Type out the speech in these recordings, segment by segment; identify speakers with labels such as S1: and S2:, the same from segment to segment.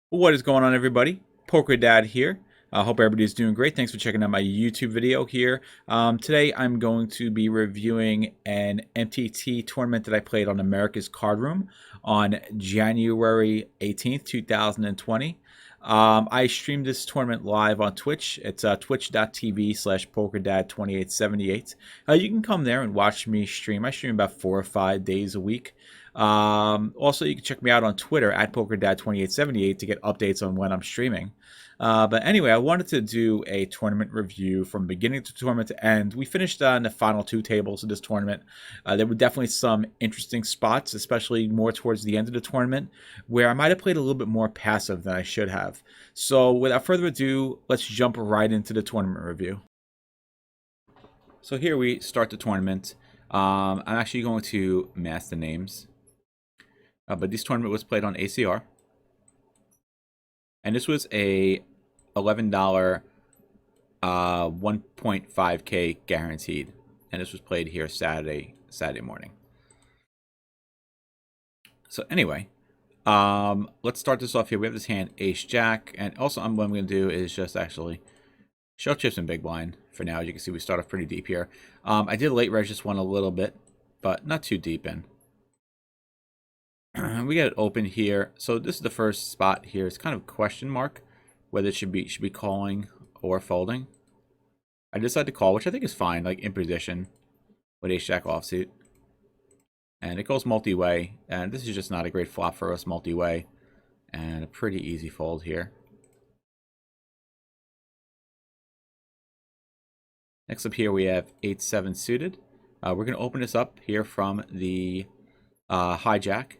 S1: What is going on, everybody? Poker Dad here. I hope everybody's doing great. Thanks for checking out my YouTube video here. Today I'm going to be reviewing an MTT tournament that I played on America's Card Room on January 18th, 2020. I streamed this tournament live on Twitch. It's twitch.tv/PokerDad2878. You can come there and watch me stream. I stream about 4 or 5 days a week. Also, you can check me out on Twitter at PokerDad2878 to get updates on when I'm streaming. But anyway, I wanted to do a tournament review from beginning to tournament to end. We finished in the final 2 tables of this tournament. There were definitely some interesting spots, especially more towards the end of the tournament, where I might have played a little bit more passive than I should have. So without further ado, let's jump right into the tournament review. So here we start the tournament. I'm actually going to mask the names. But this tournament was played on ACR. And this was a $11 1.5K guaranteed. And this was played here Saturday morning. So anyway, let's start this off here. We have this hand Ace Jack. And also what I'm going to do is just actually show chips and big blind for now. As you can see, we start off pretty deep here. I did late reg this one a little bit, but not too deep in. We got it open here. So this is the first spot here. It's kind of a question mark whether it should be calling or folding. I decided to call, which I think is fine, like in position with Ace Jack offsuit. And it goes multi-way, and this is just not a great flop for us multi-way, and a pretty easy fold here. Next up here we have 8-7 suited. We're going to open this up here from the hijack.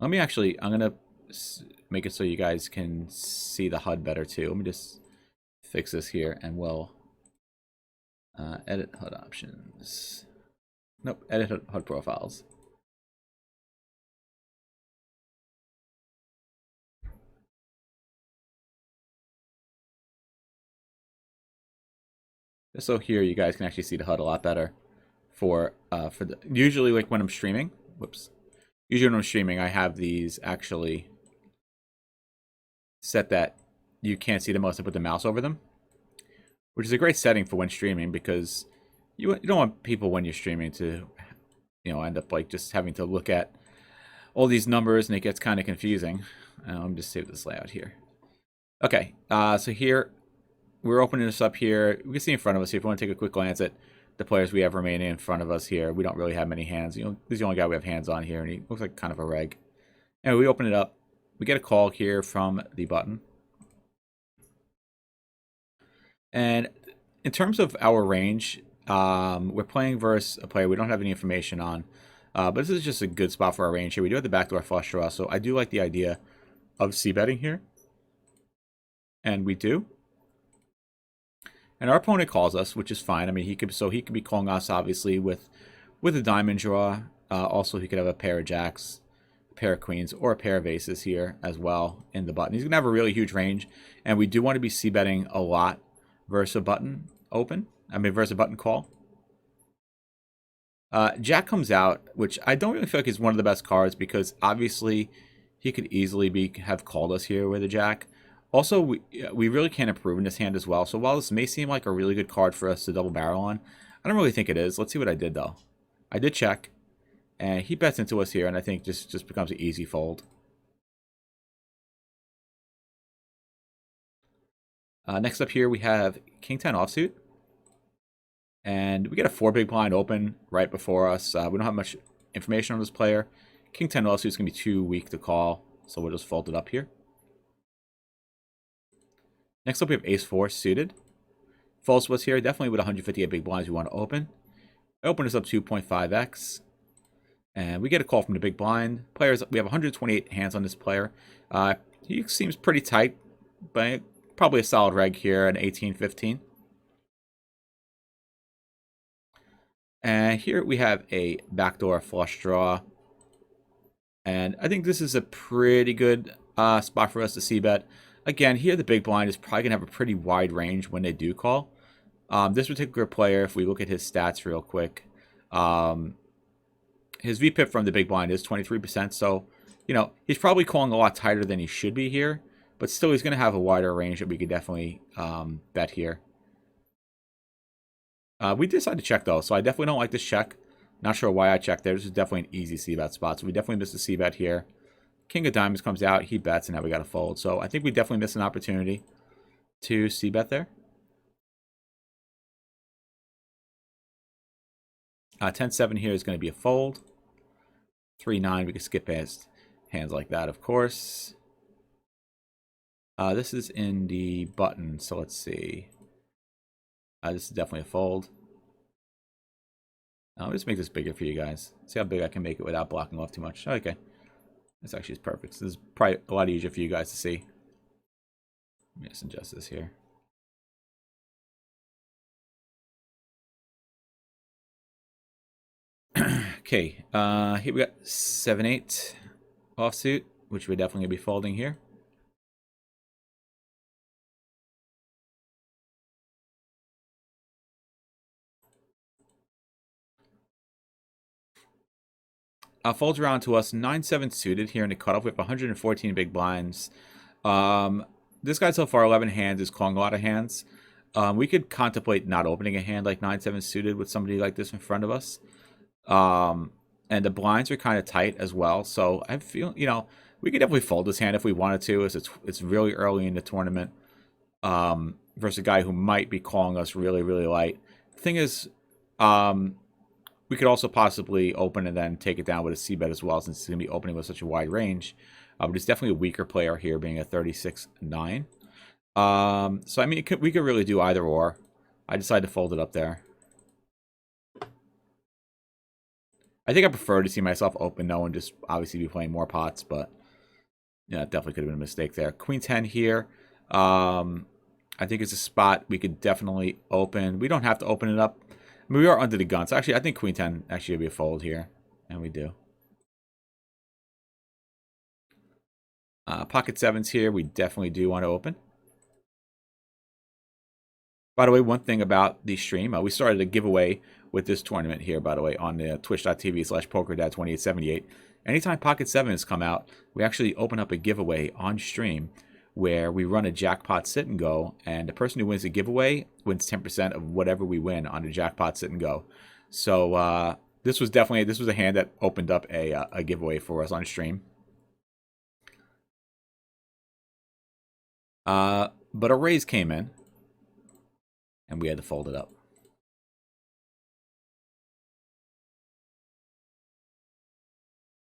S1: I'm going to make it so you guys can see the HUD better too. Let me just fix this here and we'll edit HUD options. Nope, edit HUD profiles. Just so here you guys can actually see the HUD a lot better usually like when I'm streaming. Usually when I'm streaming, I have these actually set that you can't see them unless I put the mouse over them, which is a great setting for when streaming because you don't want people when you're streaming to, end up like just having to look at all these numbers and it gets kind of confusing. Let me just save this layout here. Okay, so here we're opening this up here. We can see in front of us here if you want to take a quick glance at the players we have remaining in front of us here. We don't really have many hands. This is the only guy we have hands on here, and he looks like kind of a reg. Anyway, we open it up. We get a call here from the button. And in terms of our range, we're playing versus a player we don't have any information on. But this is just a good spot for our range here. We do have the backdoor flush draw, so I do like the idea of c-betting here. And we do. And our opponent calls us, which is fine. I mean, he could be calling us obviously with a diamond draw. Also, he could have a pair of jacks, a pair of queens, or a pair of aces here as well in the button. He's gonna have a really huge range, and we do want to be c-betting a lot versus a button open. Versus a button call. Jack comes out, which I don't really feel like is one of the best cards because obviously he could easily have called us here with a jack. Also, we really can't improve in this hand as well. So while this may seem like a really good card for us to double barrel on, I don't really think it is. Let's see what I did, though. I did check, and he bets into us here, and I think just becomes an easy fold. Next up here, we have King 10 offsuit. And we get a 4 big blind open right before us. We don't have much information on this player. King 10 offsuit is going to be too weak to call, so we'll just fold it up here. Next up, we have Ace 4 suited. False was here, definitely with 158 big blinds we want to open. I open this up 2.5x. And we get a call from the big blind. Players, we have 128 hands on this player. He seems pretty tight, but probably a solid reg here at 18-15. And here we have a backdoor flush draw. And I think this is a pretty good spot for us to c-bet. Again, here the big blind is probably going to have a pretty wide range when they do call. This particular player, if we look at his stats real quick, his VPIP from the big blind is 23%, so you know, he's probably calling a lot tighter than he should be here, but still he's going to have a wider range that we could definitely bet here. We decided to check, though, so I definitely don't like this check. Not sure why I checked there. This is definitely an easy c-bet spot, so we definitely missed a c-bet here. King of diamonds comes out, he bets, and now we got to fold. So I think we definitely missed an opportunity to c-bet there. 10-7 here is going to be a fold. 3-9, we can skip past hands like that, of course. This is in the button, so let's see. This is definitely a fold. I'll just make this bigger for you guys. See how big I can make it without blocking off too much. Okay. This actually is perfect. So this is probably a lot easier for you guys to see. Let me just adjust this here. Okay. Here we got 7-8 offsuit, which we're definitely going to be folding here. Folds around to us 9-7 suited here in the cutoff. We have 114 big blinds. This guy so far 11 hands is calling a lot of hands. We could contemplate not opening a hand like 9-7 suited with somebody like this in front of us. And the blinds are kind of tight as well, so I feel, you know, we could definitely fold this hand if we wanted to, as it's really early in the tournament. Versus a guy who might be calling us really, really light. The thing is, we could also possibly open and then take it down with a c-bet as well, since it's going to be opening with such a wide range. But it's definitely a weaker player here, being a 36-9. So, I mean, we could really do either or. I decided to fold it up there. I think I prefer to see myself open, though, and just obviously be playing more pots, but yeah, it definitely could have been a mistake there. Queen 10 here. I think it's a spot we could definitely open. We don't have to open it up. I mean, we are under the gun. So actually, I think Queen 10 actually would be a fold here. And we do. Pocket 7s here, we definitely do want to open. By the way, one thing about the stream, we started a giveaway with this tournament here, by the way, on the twitch.tv/PokerDad2878. Anytime Pocket 7s come out, we actually open up a giveaway on stream where we run a jackpot sit and go, and the person who wins the giveaway wins 10% of whatever we win on the jackpot sit and go. So this was a hand that opened up a giveaway for us on stream. But a raise came in, and we had to fold it up.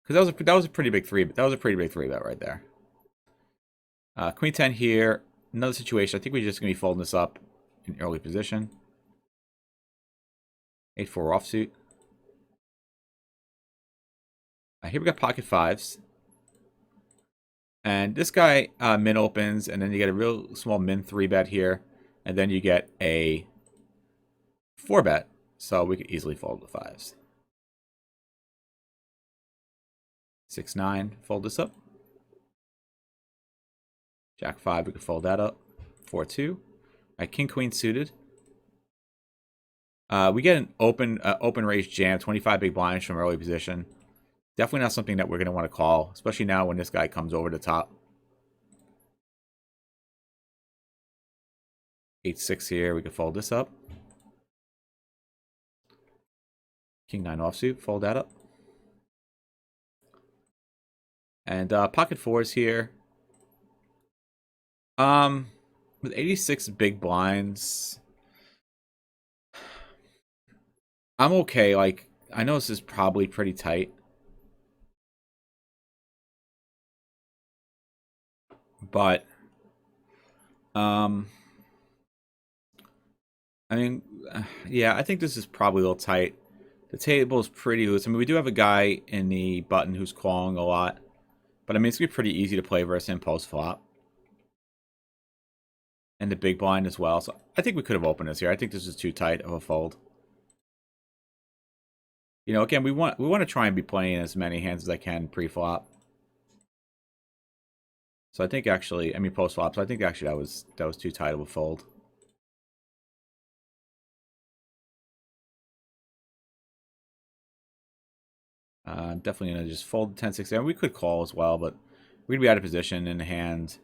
S1: Because that was a pretty big three. That was a pretty big three bet right there. Queen 10 here. Another situation. I think we're just going to be folding this up in early position. 8-4 offsuit. Here we got pocket 5s. And this guy min opens, and then you get a real small min 3 bet here. And then you get a 4 bet. So we could easily fold the 5s. 6-9. Fold this up. Jack 5, we could fold that up. 4-2. All right, King Queen suited. We get an open raise jam, 25 big blinds from early position. Definitely not something that we're going to want to call, especially now when this guy comes over the top. 8-6 here, we could fold this up. King 9 offsuit, fold that up. And pocket 4s here. With 86 big blinds, I'm okay. Like, I know this is probably pretty tight, but I mean, yeah, I think this is probably a little tight. The table is pretty loose. I mean, we do have a guy in the button who's calling a lot, but I mean, it's gonna be pretty easy to play versus him post flop. And the big blind as well. So I think we could have opened this here. I think this is too tight of a fold. You know, again, we want to try and be playing as many hands as I can pre-flop. So I think actually, I mean post-flop, so I think actually that was too tight of a fold. Definitely going to just fold the 10-6 there. We could call as well, but we'd be out of position in the hand.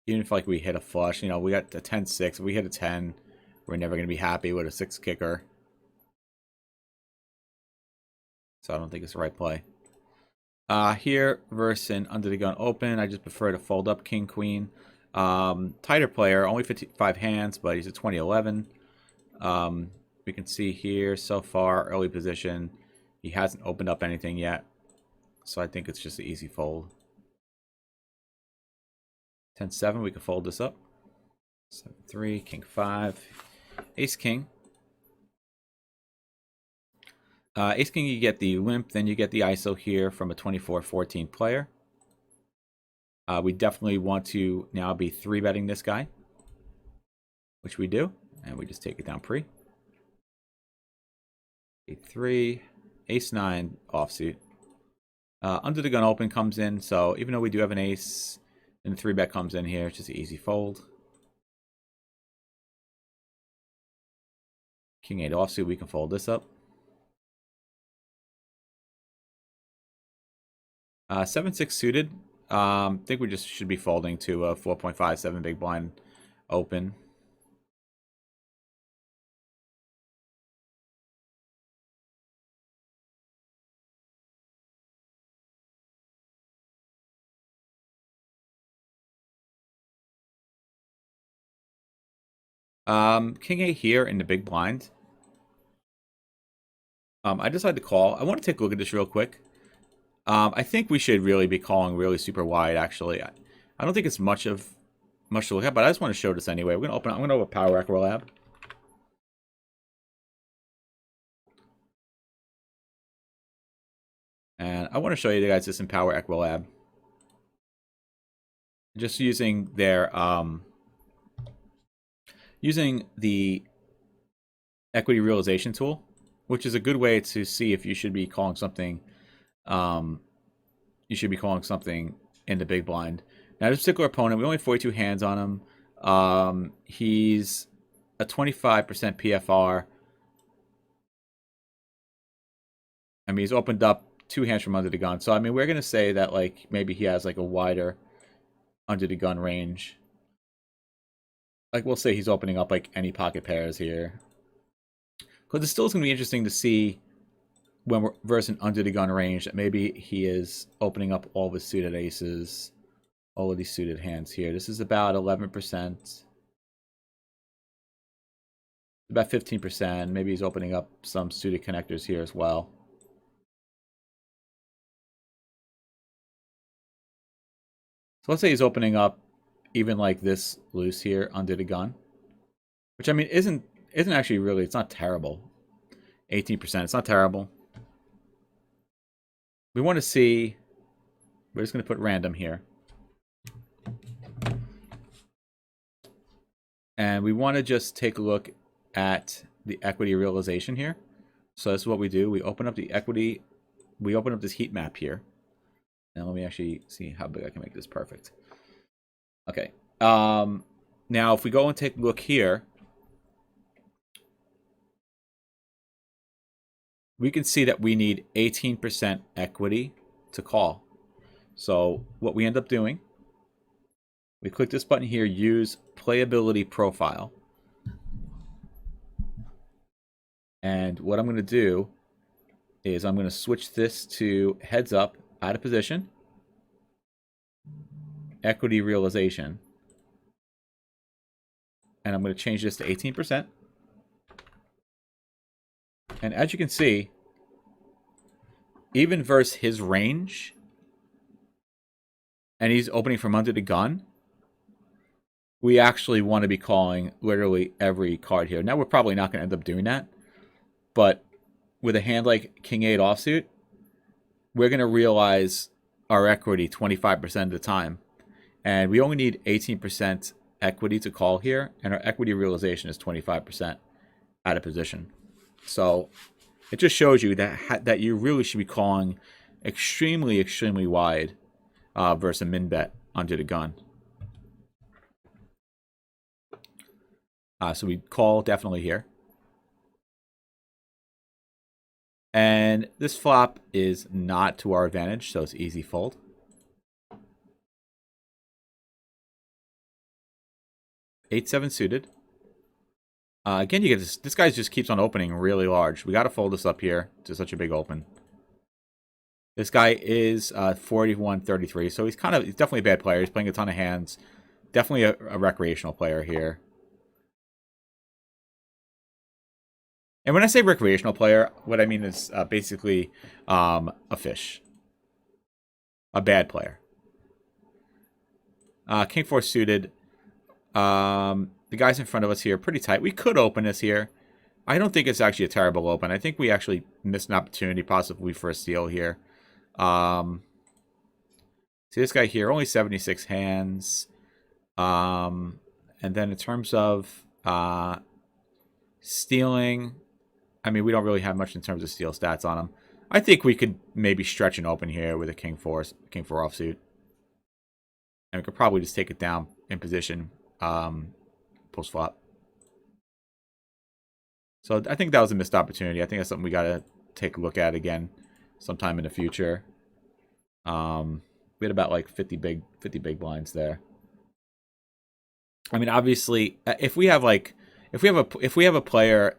S1: Even if like we hit a flush, you know, we got the 10-6. If we hit a 10, we're never going to be happy with a 6 kicker. So I don't think it's the right play. Here versus an under the gun open, I just prefer to fold up king queen. Tighter player, only 55 hands, but he's a 20-11. We can see here so far early position, he hasn't opened up anything yet, so I think it's just an easy fold. 10-7, we can fold this up. 7-3, king 5, ace king. Ace king, you get the limp, then you get the ISO here from a 24-14 player. We definitely want to now be 3-betting this guy, which we do, and we just take it down pre. 8-3, ace-9 offsuit. Under the gun open comes in, so even though we do have an ace, and the 3-bet comes in here, it's just an easy fold. King 8 offsuit, we can fold this up. 7-6 suited. I think we just should be folding to a 4.57 big blind open. King 8 here in the big blind. I decided to call. I want to take a look at this real quick. I think we should really be calling really super wide, actually. I don't think it's much to look at, but I just want to show this anyway. I'm going to open Power Equilab. And I want to show you guys this in Power Equilab. Just using their using the equity realization tool, which is a good way to see if you should be calling something. You should be calling something in the big blind. Now, this particular opponent, we only have 42 hands on him. He's a 25% PFR. I mean, he's opened up 2 hands from under the gun. So, I mean, we're going to say that, like, maybe he has, like, a wider under the gun range. Like, we'll say he's opening up, like, any pocket pairs here. Because it still is going to be interesting to see when we're versus an under the gun range that maybe he is opening up all the suited aces, all of these suited hands here. This is about 11%. About 15%. Maybe he's opening up some suited connectors here as well. So let's say he's opening up even like this loose here under the gun, which I mean isn't actually really, it's not terrible. 18%, it's not terrible. We want to see, we're just going to put random here. And we want to just take a look at the equity realization here. So this is what we do. We open up the equity, we open up this heat map here. And let me actually see how big I can make this perfect. Okay. Now, if we go and take a look here, we can see that we need 18% equity to call. So what we end up doing, we click this button here, use playability profile. And what I'm going to do is I'm going to switch this to heads up, out of position, equity realization. And I'm going to change this to 18%. And as you can see, even versus his range, and he's opening from under the gun, we actually want to be calling literally every card here. Now, we're probably not going to end up doing that. But with a hand like King 8 offsuit, we're going to realize our equity 25% of the time. And we only need 18% equity to call here, and our equity realization is 25% out of position. So it just shows you that you really should be calling extremely, extremely wide versus a min bet under the gun. So we call definitely here. And this flop is not to our advantage, so it's easy fold. Eight, seven suited. Again, you get this. This guy just keeps on opening really large. We got to fold this up here to such a big open. This guy is 41-33, so he's definitely a bad player. He's playing a ton of hands. Definitely a recreational player here. And when I say recreational player, what I mean is basically a fish. A bad player. King 4 suited. The guys in front of us here are pretty tight. We could open this here. I don't think it's actually a terrible open. I think we actually missed an opportunity possibly for a steal here. See this guy here, only 76 hands. And then in terms of stealing, I mean, we don't really have much in terms of steal stats on him. I think we could maybe stretch an open here with a King 4 offsuit. And we could probably just take it down in position post flop. So I think that was a missed opportunity. I think that's something we got to take a look at again sometime in the future. We had about like 50 big blinds there. I mean, obviously, if we have a player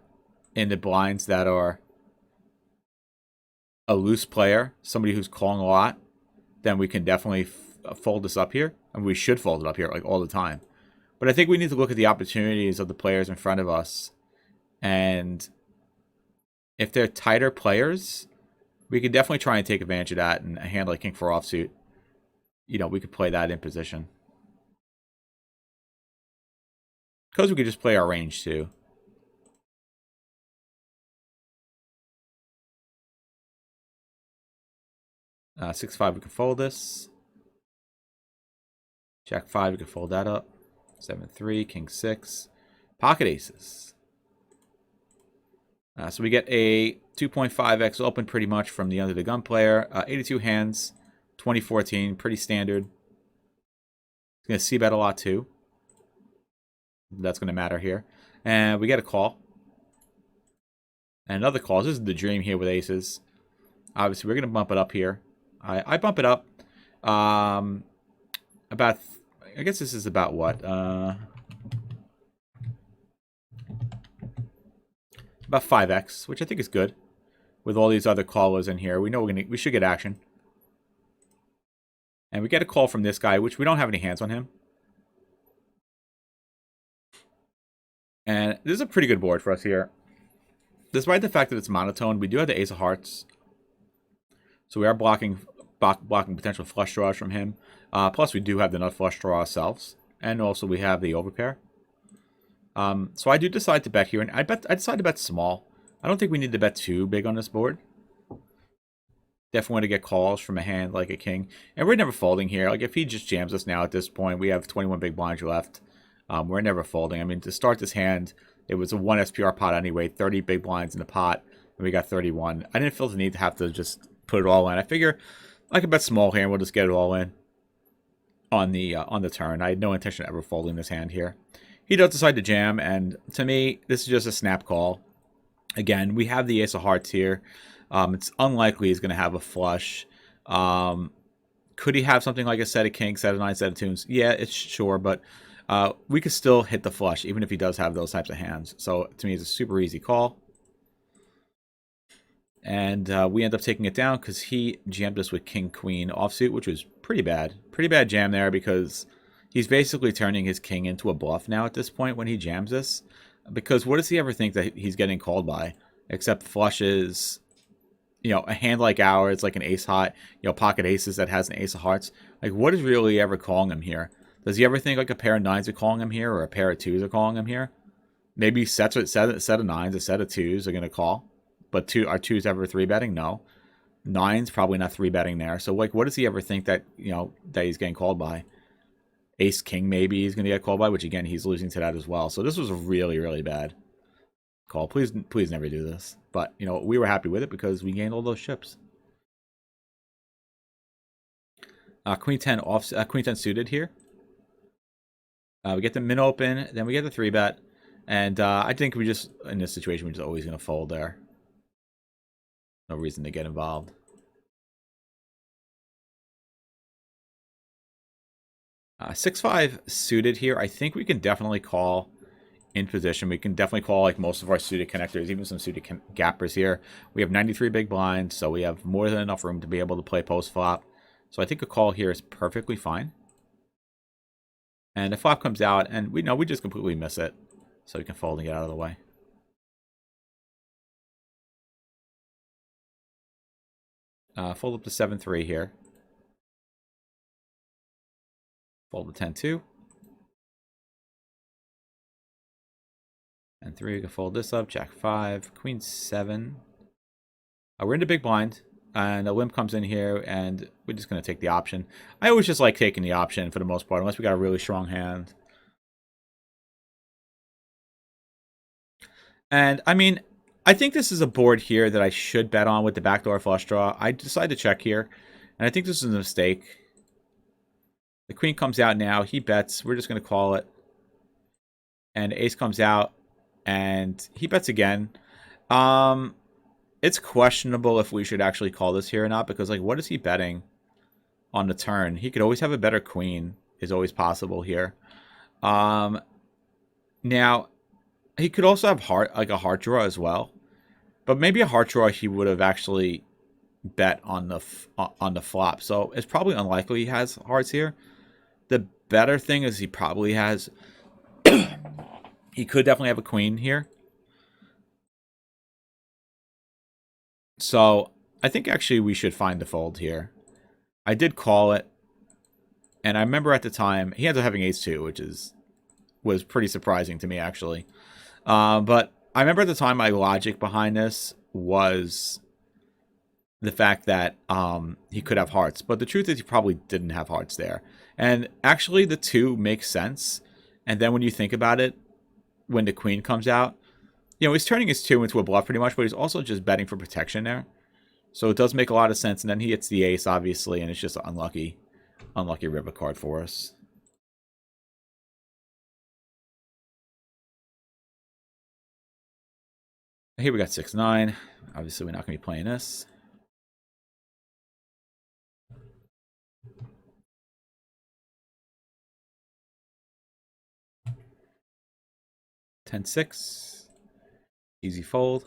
S1: in the blinds that are a loose player, somebody who's calling a lot, then we can definitely fold this up here, and we should fold it up here like all the time. But I think we need to look at the opportunities of the players in front of us, and if they're tighter players, we can definitely try and take advantage of that. And a hand like King 4 offsuit, you know, we could play that in position. Because we could just play our range too. 6-5, we can fold this. Jack 5, we can fold that up. 7-3, King 6. Pocket aces. So we get a 2.5x open pretty much from the under the gun player. 82 hands, 2014, pretty standard. He's going to c-bet a lot too. That's going to matter here. And we get a call. And another call. This is the dream here with aces. Obviously, we're going to bump it up here. I bump it up. About, I guess this is about what? About 5x, which I think is good. With all these other callers in here, we know we should get action. And we get a call from this guy, which we don't have any hands on him. And this is a pretty good board for us here. Despite the fact that it's monotone, we do have the ace of hearts. So we are blocking potential flush draws from him. Plus, we do have the nut flush draw ourselves. And also, we have the overpair. So I do decide to bet here. And I decide to bet small. I don't think we need to bet too big on this board. Definitely want to get calls from a hand like a king. And we're never folding here. Like, if he just jams us now at this point, we have 21 big blinds left. We're never folding. I mean, to start this hand, it was a 1 SPR pot anyway. 30 big blinds in the pot. And we got 31. I didn't feel the need to have to just put it all in. I figure I could bet small here and we'll just get it all in on the turn. I had no intention of ever folding this hand here. He does decide to jam, and to me, this is just a snap call. Again, we have the ace of hearts here. It's unlikely he's going to have a flush. Could he have something like a set of kings, set of nines, set of tunes? Yeah, it's sure, but we could still hit the flush, even if he does have those types of hands. So, to me, it's a super easy call. And we end up taking it down because he jammed us with king-queen offsuit, which was pretty bad. Pretty bad jam there because he's basically turning his king into a bluff now at this point when he jams this. Because what does he ever think that he's getting called by? Except flushes, you know, a hand like ours, like an ace hot, you know, pocket aces that has an ace of hearts. Like, what is really ever calling him here? Does he ever think like a pair of nines are calling him here or a pair of twos are calling him here? Maybe set of nines, a set of twos are going to call. But are twos ever 3-betting? No. Nines, probably not 3-betting there. So, like, what does he ever think that, you know, that he's getting called by? Ace king maybe he's going to get called by, which again he's losing to that as well. So this was a really, really bad call. Please never do this. But you know we were happy with it because we gained all those chips. Queen 10 off, Queen 10 suited here. We get the min open, then we get the 3-bet, and I think we just in this situation we're just always going to fold there. No reason to get involved. Uh, 6-5 suited here. I think we can definitely call in position. We can definitely call like most of our suited connectors, even some suited gappers here. We have 93 big blinds, so we have more than enough room to be able to play post flop. So I think a call here is perfectly fine. And the flop comes out, and we know we just completely miss it. So we can fold and get out of the way. Fold up to 7-3 here. Fold to 10-2. And 3, we can fold this up. Jack 5. Queen 7. We're into big blind. And a limp comes in here, and we're just going to take the option. I always just like taking the option for the most part, unless we got a really strong hand. And, I mean, I think this is a board here that I should bet on with the backdoor flush draw. I decided to check here, and I think this is a mistake. The queen comes out now. He bets. We're just going to call it. And ace comes out, and he bets again. It's questionable if we should actually call this here or not, because, like, what is he betting on the turn? He could always have a better queen, is always possible here. Now, he could also have a heart draw as well. But maybe a heart draw he would have actually bet on the flop. So it's probably unlikely he has hearts here. The better thing is he probably has... he could definitely have a queen here. So I think actually we should find the fold here. I did call it. And I remember at the time, he ended up having ace-2, which was pretty surprising to me, actually. But I remember at the time my logic behind this was the fact that he could have hearts. But the truth is he probably didn't have hearts there. And actually the 2 makes sense. And then when you think about it, when the queen comes out, you know, he's turning his 2 into a bluff pretty much, but he's also just betting for protection there. So it does make a lot of sense. And then he hits the ace, obviously, and it's just an unlucky river card for us. Here we got 6-9. Obviously, we're not going to be playing this. (10-6). Easy fold.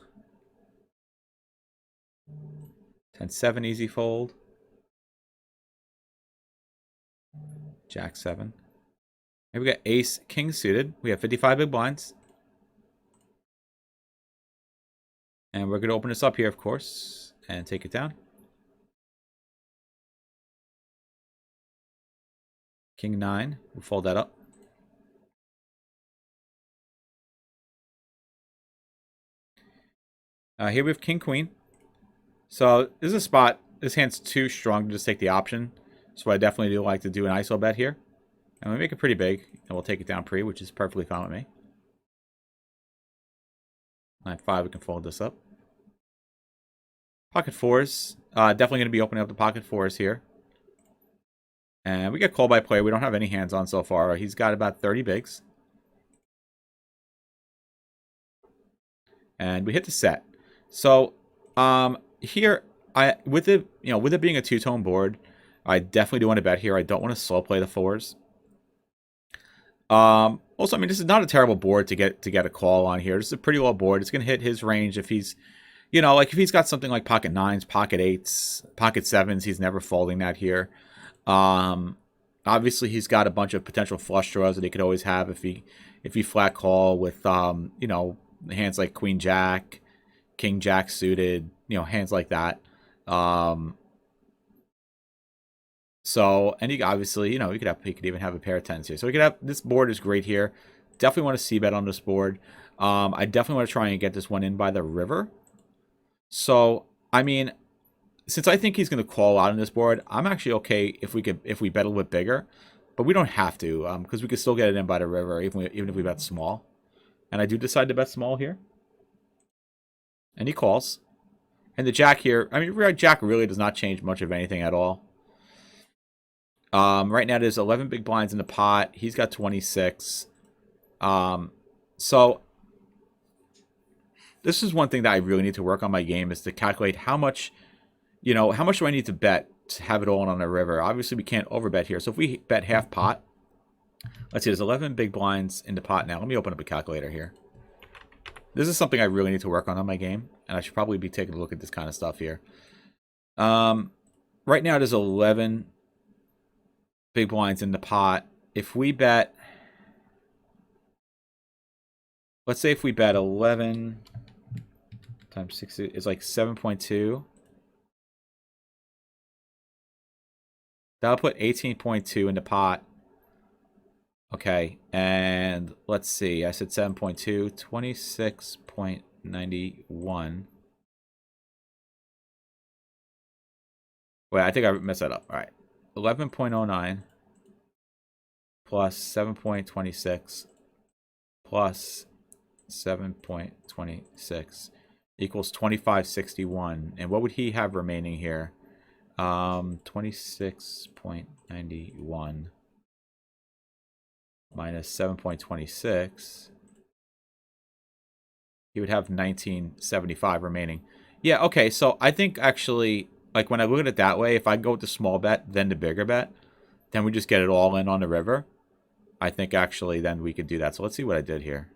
S1: 10-7, easy fold. Jack 7. Here we got ace, king suited. We have 55 big blinds. And we're going to open this up here, of course, and take it down. King 9. We'll fold that up. Here we have king queen. So this is a spot. This hand's too strong to just take the option. So I definitely do like to do an ISO bet here. And we make it pretty big. And we'll take it down pre, which is perfectly fine with me. 9-5, we can fold this up. Pocket 4s. Definitely going to be opening up the pocket 4s here. And we get called by play. We don't have any hands on so far. He's got about 30 bigs. And we hit the set. So here, with it being a two-tone board, I definitely do want to bet here. I don't want to slow play the 4s. Also, I mean, this is not a terrible board to get a call on here. This is a pretty low board. It's going to hit his range if he's, you know, like if he's got something like pocket 9s, pocket 8s, pocket 7s, he's never folding that here. Obviously, he's got a bunch of potential flush draws that he could always have if he flat call with, you know, hands like Queen Jack, King Jack suited, you know, hands like that. So, and he obviously, you know, he could even have a pair of 10s here. So he could have, this board is great here. Definitely want to c-bet on this board. I definitely want to try and get this one in by the river. So, I mean, since I think he's going to call out on this board, I'm actually okay if we bet a little bit bigger. But we don't have to, because we could still get it in by the river, even if we bet small. And I do decide to bet small here. And he calls. And the jack here, I mean, jack really does not change much of anything at all. Right now there's 11 big blinds in the pot. He's got 26. So this is one thing that I really need to work on my game, is to calculate how much, how much do I need to bet to have it all in on the river. Obviously, we can't overbet here. So if we bet half pot, let's see, there's 11 big blinds in the pot now. Let me open up a calculator here. This is something I really need to work on my game, and I should probably be taking a look at this kind of stuff here. Right now, there's 11 big blinds in the pot. If we bet, let's say if we bet 11 times 6 is like 7.2. That'll put 18.2 in the pot. Okay, and let's see. I said 7.2, 26.91. Wait, I think I messed that up. All right. 11.09 plus 7.26 plus 7.26 equals 25.61. And what would he have remaining here? 26.91 minus 7.26. He would have 19.75 remaining. Yeah, okay, so I think actually, like when I look at it that way, if I go with the small bet, then the bigger bet, then we just get it all in on the river. I think actually then we could do that. So let's see what I did here.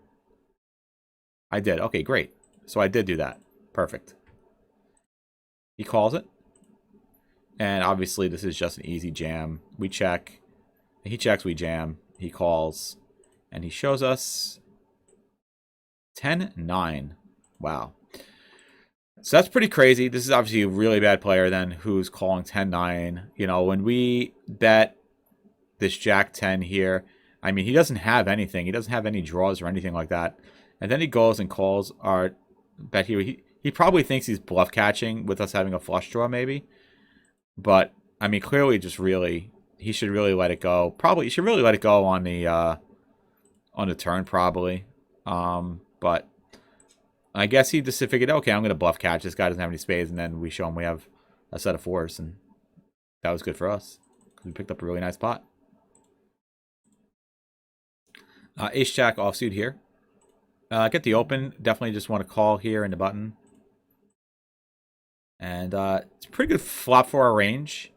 S1: I did. Okay, great. So I did do that. Perfect. He calls it. And obviously this is just an easy jam. We check. He checks, we jam. He calls. And he shows us 10-9. Wow. So that's pretty crazy. This is obviously a really bad player then who's calling 10-9. You know, when we bet this Jack 10 here, I mean, he doesn't have anything. He doesn't have any draws or anything like that. And then he goes and calls our bet here. He probably thinks he's bluff catching with us having a flush draw maybe. But, I mean, clearly just really, he should really let it go. Probably, he should really let it go on the turn probably. But I guess he just figured, okay, I'm going to bluff catch. This guy doesn't have any spades. And then we show him we have a set of fours. And that was good for us. We picked up a really nice pot. Ace-Jack offsuit here. Get the open. Definitely just want to call here in the button. And it's a pretty good flop for our range.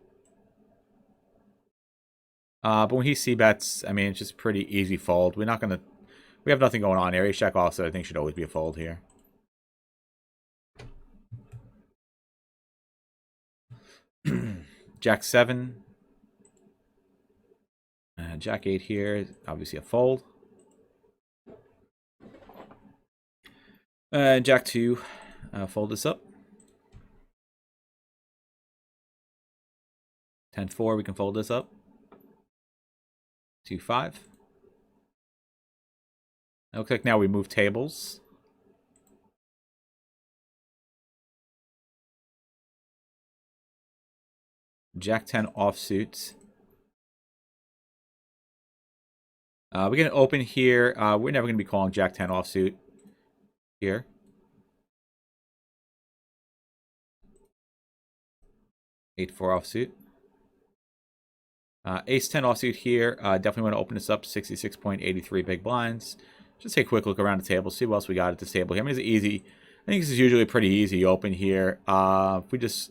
S1: But when he c-bets, I mean, it's just pretty easy fold. We have nothing going on here. Ace-Jack also, I think, should always be a fold here. Jack 7. Jack 8 here. Obviously a fold. Jack 2. Fold this up. 10-4, we can fold this up. 2-5. It looks like now we move tables. Jack 10 offsuit. We're going to open here. We're never going to be calling Jack 10 offsuit here. Eight 4 offsuit. Ace 10 offsuit here. Definitely want to open this up to 66.83 big blinds. Just take a quick look around the table, see what else we got at this table here. I mean, it's easy. I think this is usually a pretty easy open here. If we just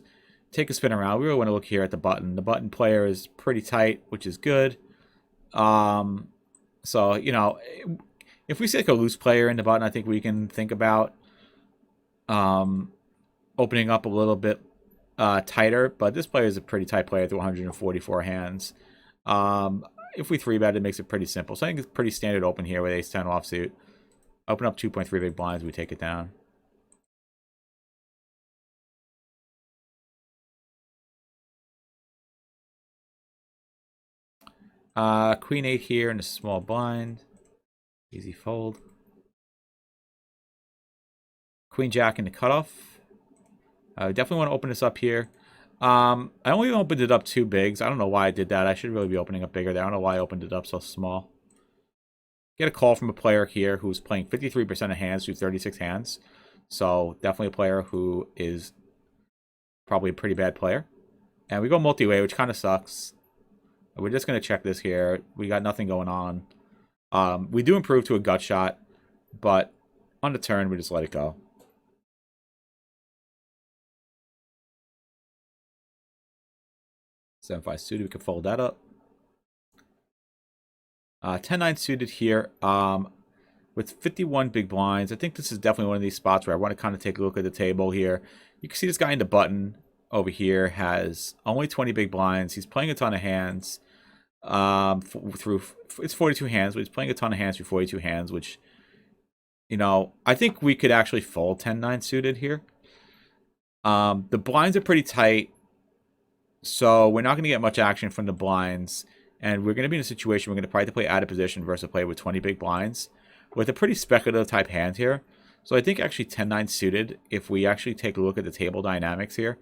S1: take a spin around, we really want to look here at the button. The button player is pretty tight, which is good. So, you know, if we see like a loose player in the button, I think we can think about opening up a little bit tighter, but this player is a pretty tight player through 144 hands. If we 3-bet, it makes it pretty simple. So I think it's pretty standard open here with ace 10 offsuit. Open up 2.3 big blinds, we take it down. Queen 8 here in a small blind. Easy fold. Queen Jack in the cutoff. I definitely want to open this up here. I only opened it up 2 bigs. I don't know why I did that. I should really be opening up bigger there. I don't know why I opened it up so small. Get a call from a player here who's playing 53% of hands through 36 hands. So definitely a player who is probably a pretty bad player. And we go multi-way, which kind of sucks. We're just going to check this here. We got nothing going on. We do improve to a gut shot, but on the turn, we just let it go. 7-5 suited, we can fold that up. 10-9 suited here. With 51 big blinds, I think this is definitely one of these spots where I want to kind of take a look at the table here. You can see this guy in the button over here has only 20 big blinds. He's playing a ton of hands. It's 42 hands, but he's playing a ton of hands through 42 hands, which, you know, I think we could actually fold 10-9 suited here. The blinds are pretty tight, so we're not going to get much action from the blinds, and we're going to be in a situation we're going to probably have to play out of position versus play with 20 big blinds with a pretty speculative type hand here. So I think actually 10-9 suited, if we actually take a look at the table dynamics here.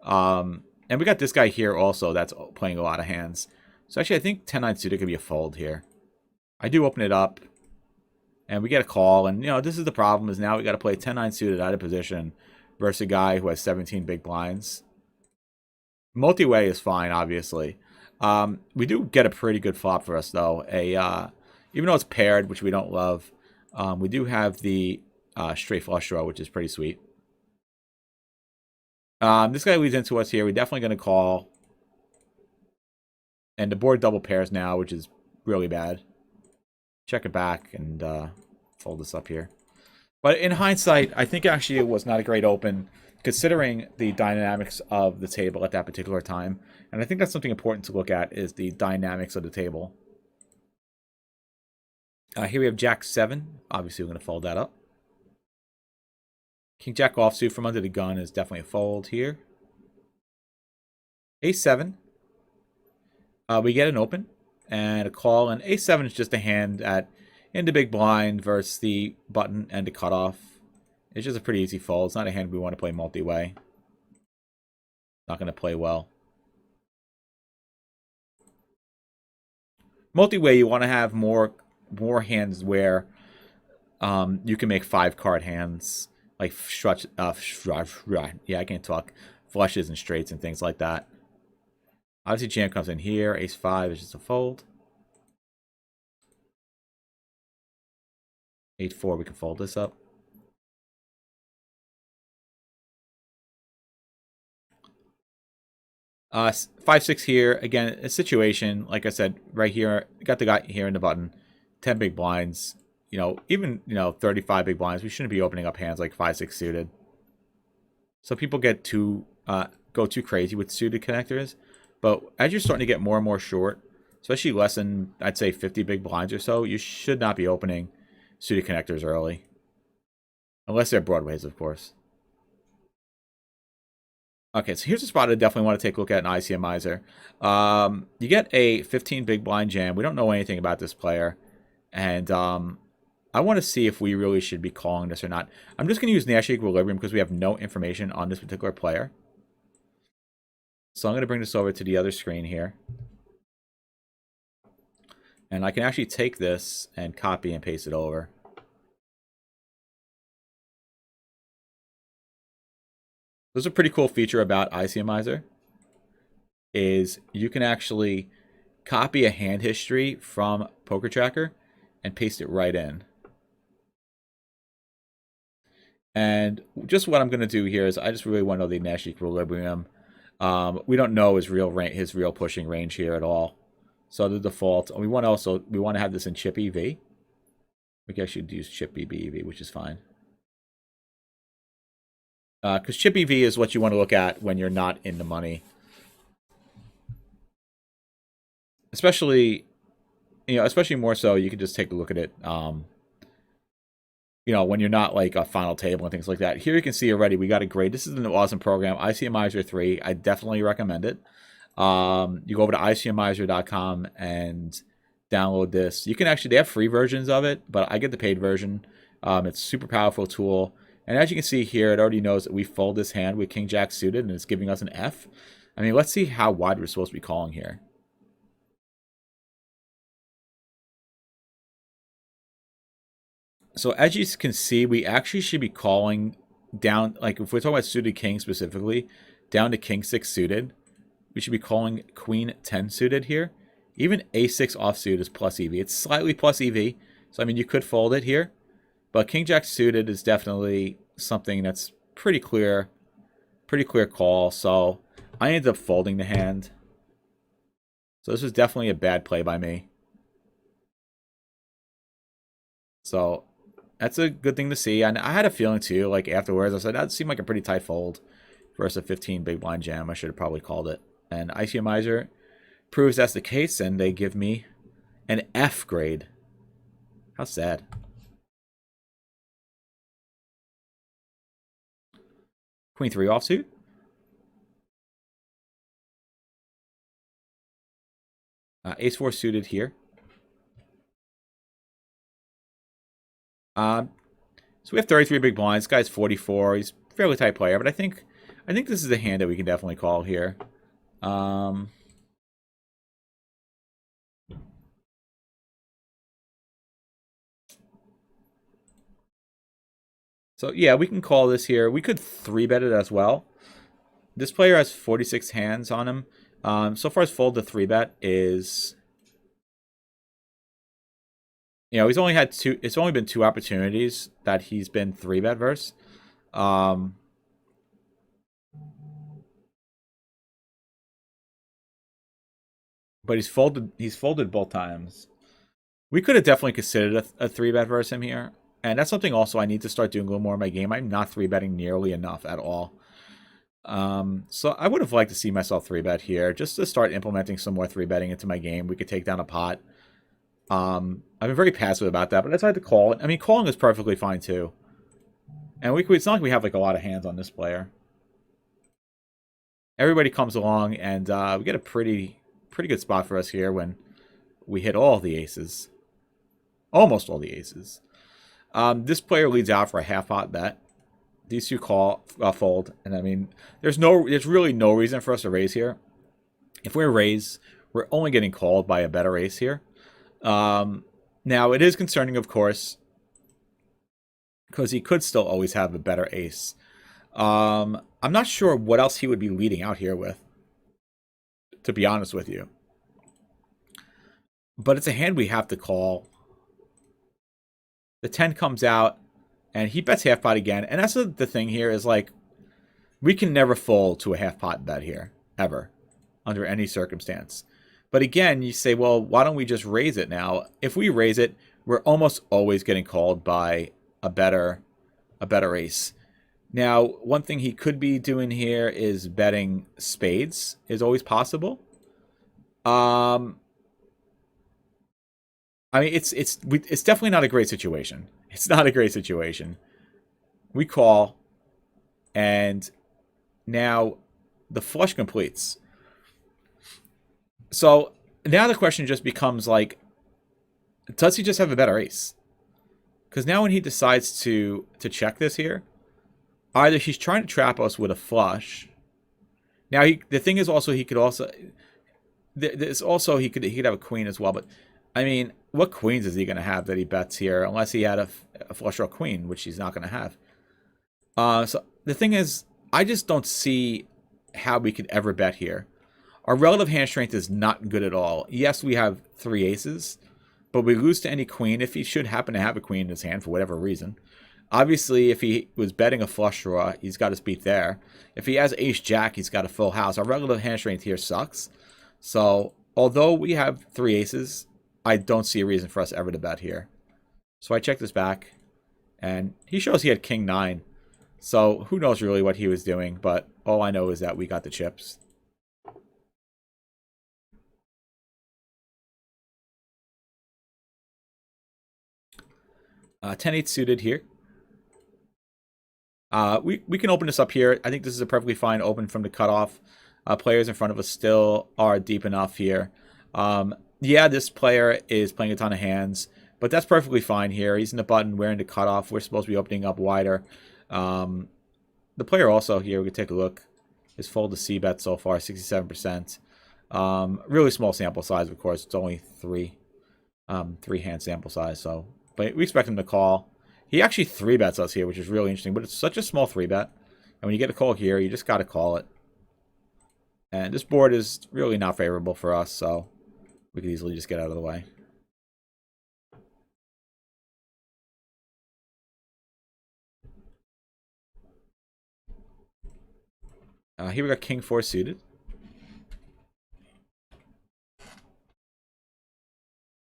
S1: And we got this guy here also that's playing a lot of hands. So actually I think 10-9 suited could be a fold here. I do open it up, and we get a call. And, you know, this is the problem, is now we got to play 10-9 suited out of position versus a guy who has 17 big blinds. Multi-way is fine, obviously. We do get a pretty good flop for us, though. Even though it's paired, which we don't love, we do have the straight flush draw, which is pretty sweet. This guy leads into us here. We're definitely going to call. And the board double pairs now, which is really bad. Check it back and fold this up here. But in hindsight, I think actually it was not a great open, considering the dynamics of the table at that particular time. And I think that's something important to look at, is the dynamics of the table. Here we have Jack 7. Obviously, we're going to fold that up. King Jack offsuit from under the gun is definitely a fold here. Ace 7. We get an open and a call. And Ace 7 is just a hand in the big blind versus the button and the cutoff. It's just a pretty easy fold. It's not a hand we want to play multi-way. Not going to play well. Multi-way, you want to have more hands where you can make 5-card hands, like I can't talk, flushes and straights and things like that. Obviously, jam comes in here. Ace 5 is just a fold. 8-4, we can fold this up. Uh, 5-6 here. Again, a situation, like I said, right here, got the guy here in the button. 10 big blinds. You know, even, 35 big blinds. We shouldn't be opening up hands like 5-6 suited. So people go too crazy with suited connectors. But as you're starting to get more and more short, especially less than, I'd say, 50 big blinds or so, you should not be opening suited connectors early. Unless they're broadways, of course. Okay, so here's a spot I definitely want to take a look at in ICMizer. You get a 15 big blind jam. We don't know anything about this player. And I want to see if we really should be calling this or not. I'm just going to use Nash Equilibrium because we have no information on this particular player. So I'm going to bring this over to the other screen here. And I can actually take this and copy and paste it over. This is a pretty cool feature about ICMizer, is you can actually copy a hand history from Poker Tracker and paste it right in. And just what I'm going to do here is I just really want to know the Nash Equilibrium. We don't know his real pushing range here at all. So the default, we want to have this in chip EV. We can actually use chip BB EV, which is fine. Because chip EV is what you want to look at when you're not in the money. Especially more so, you can just take a look at it, when you're not like a final table and things like that. Here you can see already we got a grade. This is an awesome program, ICMIZER3. I definitely recommend it. You go over to ICMIZER.com and download this. You can actually, they have free versions of it, but I get the paid version. It's a super powerful tool. And as you can see here, it already knows that we fold this hand with King Jack suited, and it's giving us an F. I mean, let's see how wide we're supposed to be calling here. So as you can see, we actually should be calling down, like if we're talking about suited king specifically, down to King 6 suited. We should be calling Queen 10 suited here. Even A6 offsuit is plus EV. It's slightly plus EV. So, I mean, you could fold it here. But King Jack suited is definitely something that's pretty clear call. So I ended up folding the hand. So this was definitely a bad play by me. So that's a good thing to see. And I had a feeling too, like afterwards, I said that seemed like a pretty tight fold versus a 15 big blind jam. I should have probably called it. And ICMIZER proves that's the case, and they give me an F grade. How sad. Queen 3 offsuit. Ace 4 suited here. So we have 33 big blinds. This guy's 44. He's a fairly tight player, but I think this is a hand that we can definitely call here. So yeah, we can call this here. We could 3-bet it as well. This player has 46 hands on him. So far as fold to 3-bet is, he's only had two. It's only been 2 opportunities that he's been 3-bet versus. But he's folded. He's folded both times. We could have definitely considered a 3-bet versus him here, and that's something also I need to start doing a little more in my game. I'm not 3-betting nearly enough at all. So I would have liked to see myself 3-bet here, just to start implementing some more 3-betting into my game. We could take down a pot. I've been very passive about that, but I decided to call it. I mean, calling is perfectly fine too. And it's not like we have like a lot of hands on this player. Everybody comes along, and we get a pretty good spot for us here when we hit all the aces. Almost all the aces. This player leads out for a half-pot bet. These two fold, and I mean, there's really no reason for us to raise here. If we raise, we're only getting called by a better ace here. Now, it is concerning, of course, because he could still always have a better ace. I'm not sure what else he would be leading out here with, to be honest with you. But it's a hand we have to call. The 10 comes out, and he bets half pot again. And that's the thing here is, like, we can never fold to a half pot bet here, ever, under any circumstance. But again, you say, well, why don't we just raise it now? If we raise it, we're almost always getting called by a better ace. Now, one thing he could be doing here is betting spades is always possible. I mean, it's definitely not a great situation. It's not a great situation. We call, and now the flush completes. So now the question just becomes, like, does he just have a better ace? Because now when he decides to check this here, either he's trying to trap us with a flush. Now the thing is also he could also he could have a queen as well. But I mean, what queens is he going to have that he bets here? Unless he had a flush draw queen, which he's not going to have. So the thing is, I just don't see how we could ever bet here. Our relative hand strength is not good at all. Yes, we have 3 aces, but we lose to any queen if he should happen to have a queen in his hand for whatever reason. Obviously, if he was betting a flush draw, he's got us beat there. If he has ace-jack, he's got a full house. Our relative hand strength here sucks. So, although we have 3 aces, I don't see a reason for us ever to bet here. So I check this back, and he shows he had king-9. So, who knows really what he was doing, but all I know is that we got the chips. 10-8 suited here. We can open this up here. I think this is a perfectly fine open from the cutoff. Players in front of us still are deep enough here. Yeah, this player is playing a ton of hands, but that's perfectly fine here. He's in the button, we're in the cutoff. We're supposed to be opening up wider. The player also here, we can take a look, is fold to c-bet so far, 67%. Really small sample size, of course. It's only 3 hand sample size, so but we expect him to call. He actually 3-bets us here, which is really interesting, but it's such a small 3-bet. And when you get a call here, you just got to call it. And this board is really not favorable for us, so we could easily just get out of the way. Here we got king 4 suited.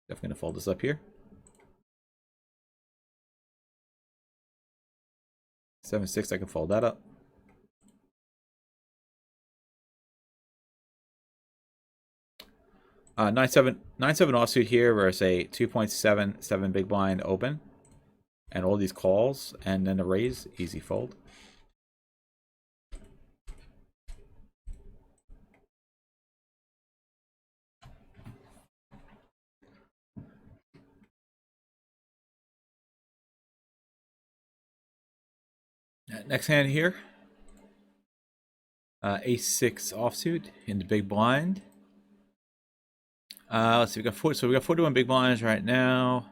S1: Definitely gonna fold this up here. 7-6, I can fold that up. Nine seven offsuit here versus a 2.77 big blind open. And all these calls, and then a raise, easy fold. Next hand here. Ace-6 offsuit in the big blind. Let's see, we got 41 big blinds right now.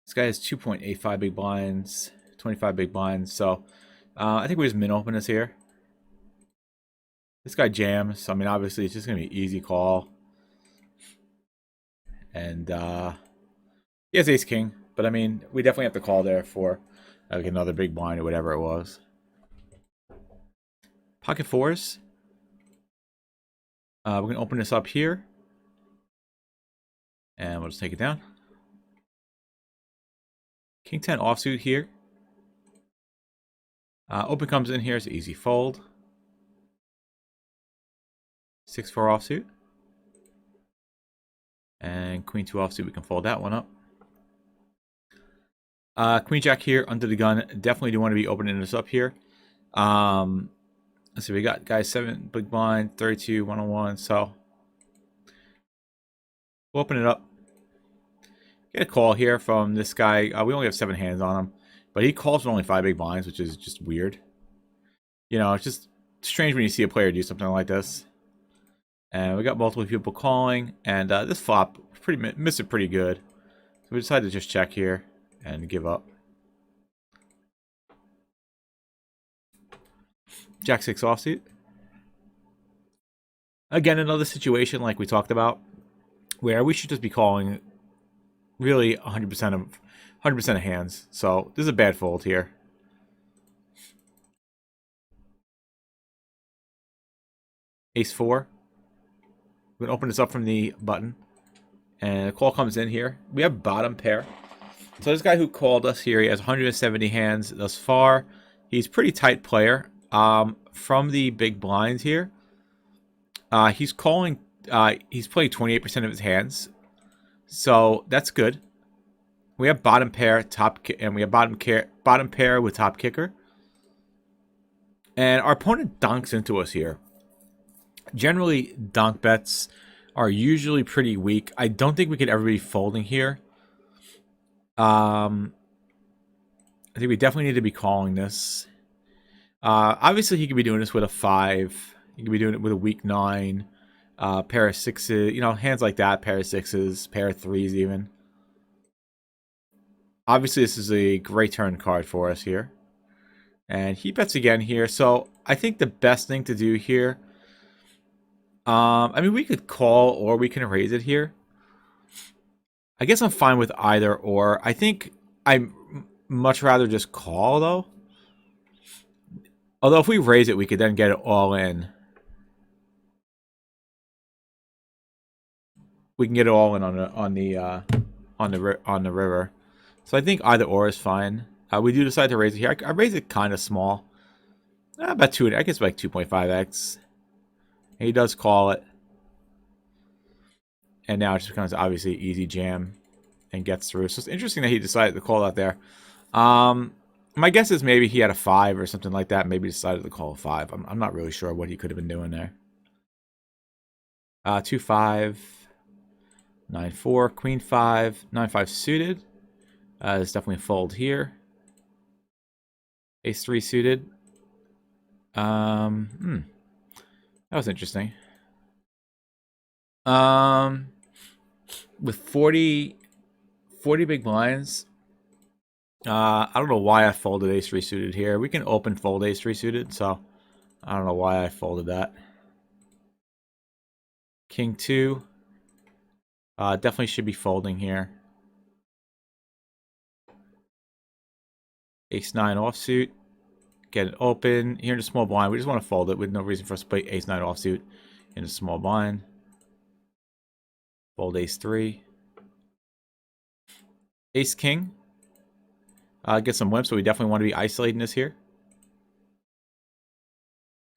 S1: This guy has 2.85 big blinds, 25 big blinds. So I think we just min open this here. This guy jams. I mean, obviously, it's just gonna be an easy call. And he has ace king, but I mean, we definitely have to call there for like another big blind or whatever it was. Pocket fours. We're gonna open this up here, and we'll just take it down. King 10 offsuit here. Open comes in here, it's an easy fold. 6-4 offsuit. And Queen 2 offsuit, we can fold that one up. Queen Jack here, under the gun. Definitely do want to be opening this up here. Let's see, we got guys 7 big blind, 32, 101. So we'll open it up. Get a call here from this guy. We only have 7 hands on him, but he calls with only 5 big blinds, which is just weird. You know, it's just strange when you see a player do something like this. And we got multiple people calling, and this flop missed it pretty good. So we decided to just check here and give up. Jack 6 offsuit. Again, another situation like we talked about, where we should just be calling really 100% of hands. So this is a bad fold here. Ace 4. We're gonna open this up from the button, and a call comes in here. We have bottom pair. So this guy who called us here, he has 170 hands thus far. He's pretty tight player. From the big blinds here, he's calling. He's playing 28% of his hands, so that's good. We have bottom pair, and we have bottom pair with top kicker, and our opponent donks into us here. Generally, donk bets are usually pretty weak. I don't think we could ever be folding here. I think we definitely need to be calling this. Obviously, he could be doing this with a 5. He could be doing it with a weak 9, pair of 6s. You know, hands like that, pair of 6s, pair of 3s even. Obviously, this is a great turn card for us here. And he bets again here. So I think the best thing to do here... I mean, we could call or we can raise it here. I guess I'm fine with either or. I think I'd much rather just call, though. Although if we raise it, we could then get it all in. We can get it all in on the river. So I think either or is fine. We do decide to raise it here. I raise it kind of small. About 2. I guess like 2.5x. And he does call it. And now it just becomes obviously easy jam and gets through. So it's interesting that he decided to call out there. My guess is maybe he had a 5 or something like that. Maybe decided to call a 5. I'm not really sure what he could have been doing there. 2-5, 9-4, Queen 5, 9-5 suited. There's definitely a fold here. Ace 3 suited. That was interesting. With 40 big blinds, I don't know why I folded ace 3 suited here. We can open fold ace 3 suited, so I don't know why I folded that. King 2. Definitely should be folding here. Ace 9 offsuit. Get it open. Here in the small blind, we just want to fold it with no reason for us to play ace 9 offsuit in a small blind. Fold ace 3. Ace King. Get some limp, so we definitely want to be isolating this here.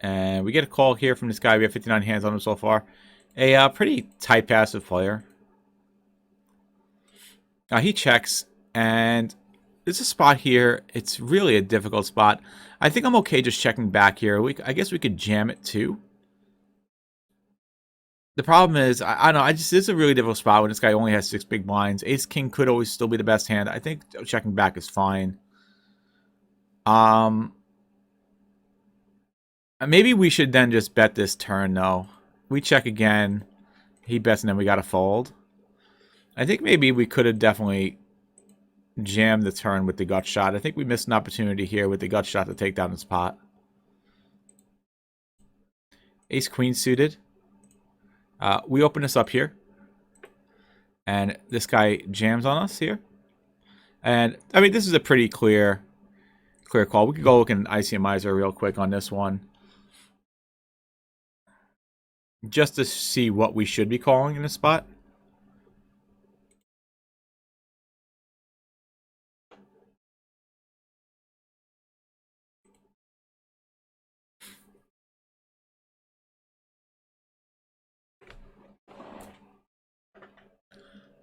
S1: And we get a call here from this guy. We have 59 hands on him so far. A pretty tight passive player. He checks, and there's a spot here. It's really a difficult spot. I think I'm okay just checking back here. I guess we could jam it too. The problem is, I don't know, this is a really difficult spot when this guy only has 6 big blinds. Ace King could always still be the best hand. I think checking back is fine. Maybe we should then just bet this turn, though. We check again. He bets, and then we got to fold. I think maybe we could have definitely jammed the turn with the gut shot. I think we missed an opportunity here with the gut shot to take down this pot. Ace Queen suited. We open this up here. And this guy jams on us here. And, I mean, this is a pretty clear call. We could go look at an ICMIZER real quick on this one. Just to see what we should be calling in this spot.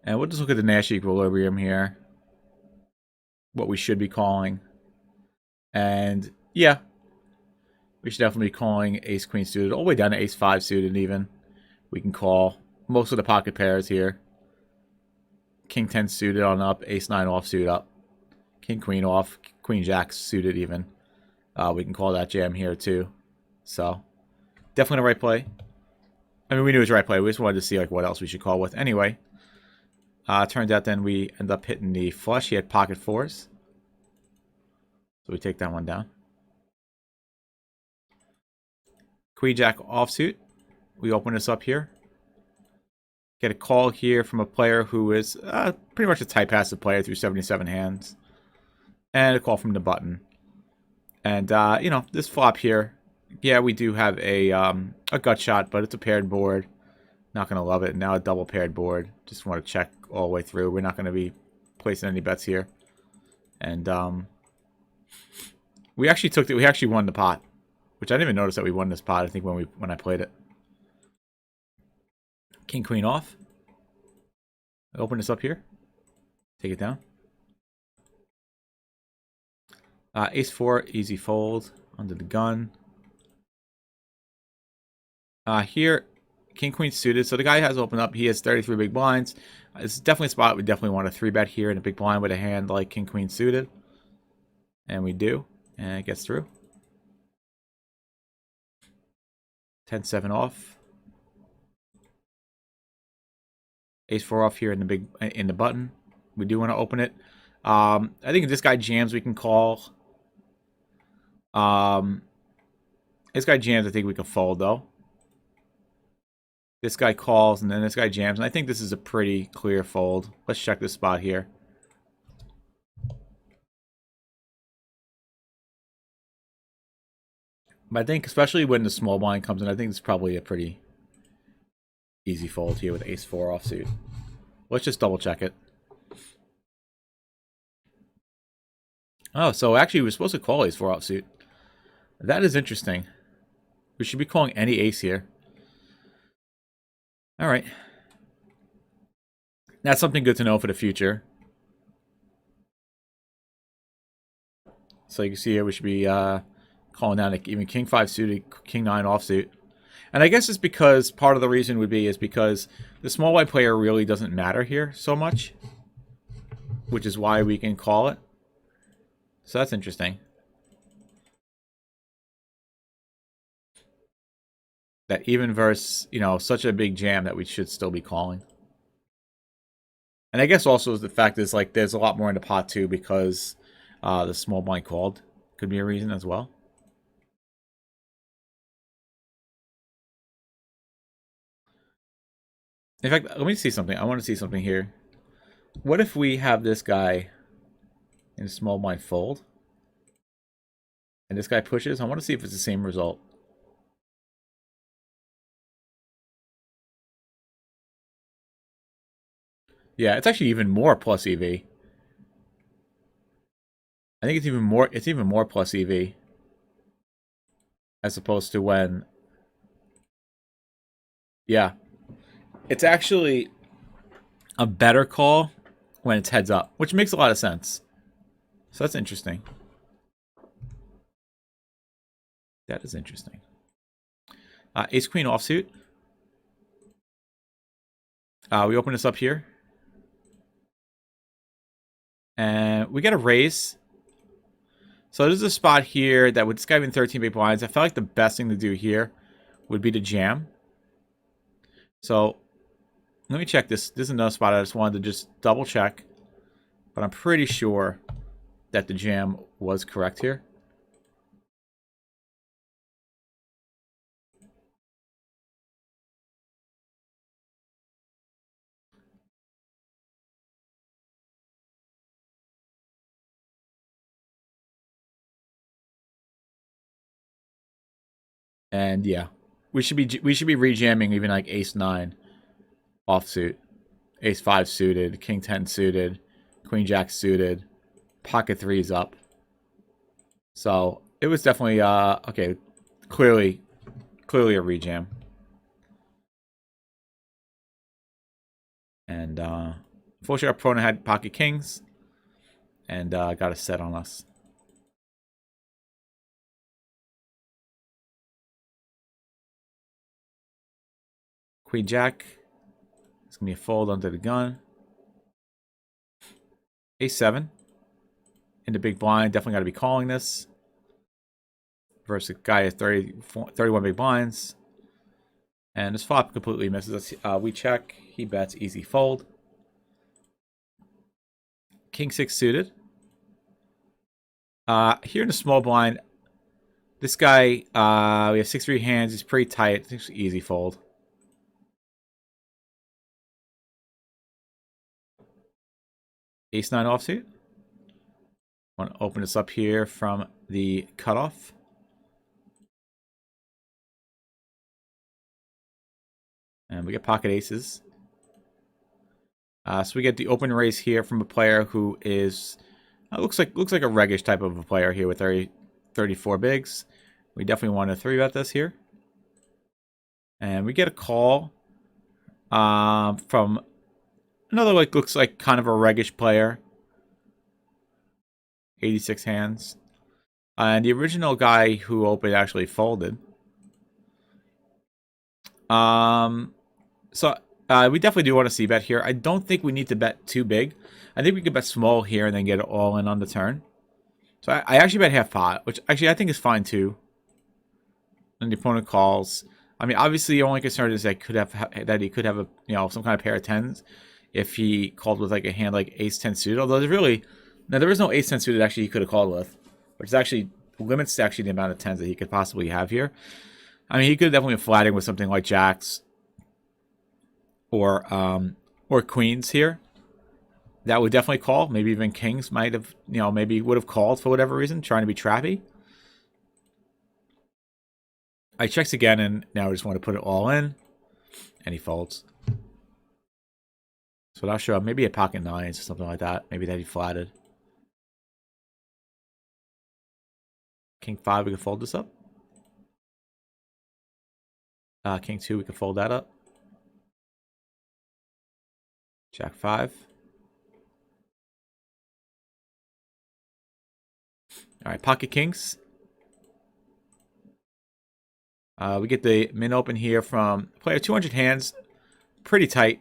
S1: And we'll just look at the Nash equilibrium here. What we should be calling. And, yeah. We should definitely be calling Ace Queen suited. All the way down to Ace 5 suited even. We can call most of the pocket pairs here. King 10 suited on up. Ace 9 off suited up. King Queen off. Queen Jack suited even. We can call that jam here too. So, definitely the right play. I mean, we knew it was the right play. We just wanted to see like what else we should call with. Anyway, turns out then we end up hitting the flush. He had pocket 4s. So we take that one down. Queen Jack offsuit. We open this up here. Get a call here from a player who is pretty much a tight passive player through 77 hands. And a call from the button. And, you know, this flop here, yeah, we do have a gut shot, but it's a paired board. Not going to love it. Now a double paired board. Just want to check all the way through. We're not going to be placing any bets here. And we actually won the pot, which I didn't even notice that we won this pot. I think when I played it. King Queen off. Open this up here. Take it down. Ace 4, easy fold under the gun. Here, King Queen suited. So the guy has opened up. He has 33 big blinds. It's definitely a spot we definitely want to 3-bet here in a big blind with a hand like King Queen suited. And we do. And it gets through. 10-7 off. Ace 4 off here in the button. We do want to open it. I think if this guy jams, we can call. This guy jams, I think we can fold though. This guy calls, and then this guy jams. And I think this is a pretty clear fold. Let's check this spot here. But I think, especially when the small blind comes in, I think it's probably a pretty easy fold here with Ace 4 offsuit. Let's just double check it. Oh, so actually we're supposed to call Ace 4 offsuit. That is interesting. We should be calling any ace here. All right. That's something good to know for the future. So you can see here we should be calling down even King 5 suited, King 9 offsuit. And I guess it's because part of the reason would be is because the small white player really doesn't matter here so much, which is why we can call it. So that's interesting. That even versus, you know, such a big jam that we should still be calling. And I guess also the fact is, like, there's a lot more in the pot, too, because the small blind called. Could be a reason as well. In fact, let me see something. I want to see something here. What if we have this guy in small blind fold? And this guy pushes? I want to see if it's the same result. Yeah, it's actually even more plus EV. I think it's even more. It's even more plus EV as opposed to when. Yeah, it's actually a better call when it's heads up, which makes a lot of sense. So that's interesting. That is interesting. Ace Queen offsuit. We open this up here. And we get a raise. So there's a spot here that with this guy in 13 big blinds, I felt like the best thing to do here would be to jam. So let me check this. This is another spot I just wanted to just double check. But I'm pretty sure that the jam was correct here. And yeah, we should be rejamming even like ace 9 offsuit, ace 5 suited, king 10 suited, queen jack suited, pocket 3s up. So it was definitely okay, clearly a rejam. And fortunately our opponent had pocket kings and got a set on us. Queen jack. It's gonna be a fold under the gun. Ace 7 in the big blind. Definitely got to be calling this. Versus a guy at 31 big blinds. And this flop completely misses us. We check. He bets. Easy fold. King 6 suited. Here in the small blind, this guy, we have 6-3 hands. He's pretty tight. It's easy fold. Ace 9 offsuit. Want to open this up here from the cutoff. And we get pocket aces. So we get the open raise here from a player who is looks like a reggish type of a player here with 34 bigs. We definitely want to 3-bet this here. And we get a call from another looks like kind of a reggish player. 86 hands. And the original guy who opened actually folded. So we definitely do want to c-bet here. I don't think we need to bet too big. I think we could bet small here and then get it all in on the turn. So I actually bet half pot, which actually I think is fine too. And the opponent calls. I mean, obviously the only concern is that he could have a some kind of pair of tens if he called with like a hand like ace 10 suited. Although there is no ace 10 suited actually he could have called with, which actually limits actually the amount of tens that he could possibly have here. I mean, he could definitely be flatting with something like jacks or queens here. That would definitely call. Maybe even kings might have, maybe would have called for whatever reason, trying to be trappy. I checks again, and now I just want to put it all in. And he folds. So not sure. Maybe a pocket 9s or something like that. Maybe that he flatted. King 5, we can fold this up. King 2, we can fold that up. Jack 5. All right, pocket kings. We get the min open here from player 200 hands. Pretty tight.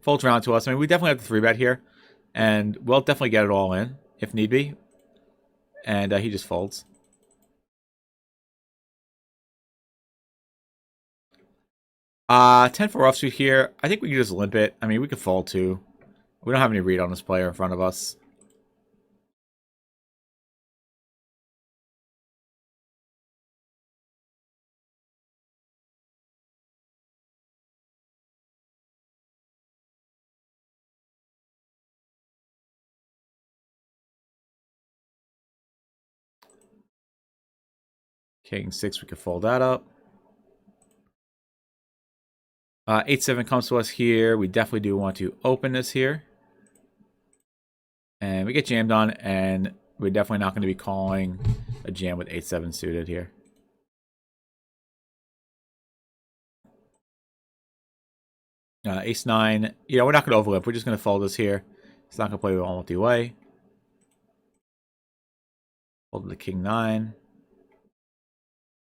S1: Folds around to us. I mean, we definitely have the 3-bet here. And we'll definitely get it all in, if need be. And he just folds. Uh, 10-4 offsuit here. I think we can just limp it. I mean, we could fold too. We don't have any read on this player in front of us. King 6, we could fold that up. 8-7 comes to us here. We definitely do want to open this here. And we get jammed on, and We're definitely not going to be calling a jam with 8-7 suited here. Ace-9. You know, we're not going to overlip. We're just going to fold this here. It's not going to play with multi-way. Fold the King-9.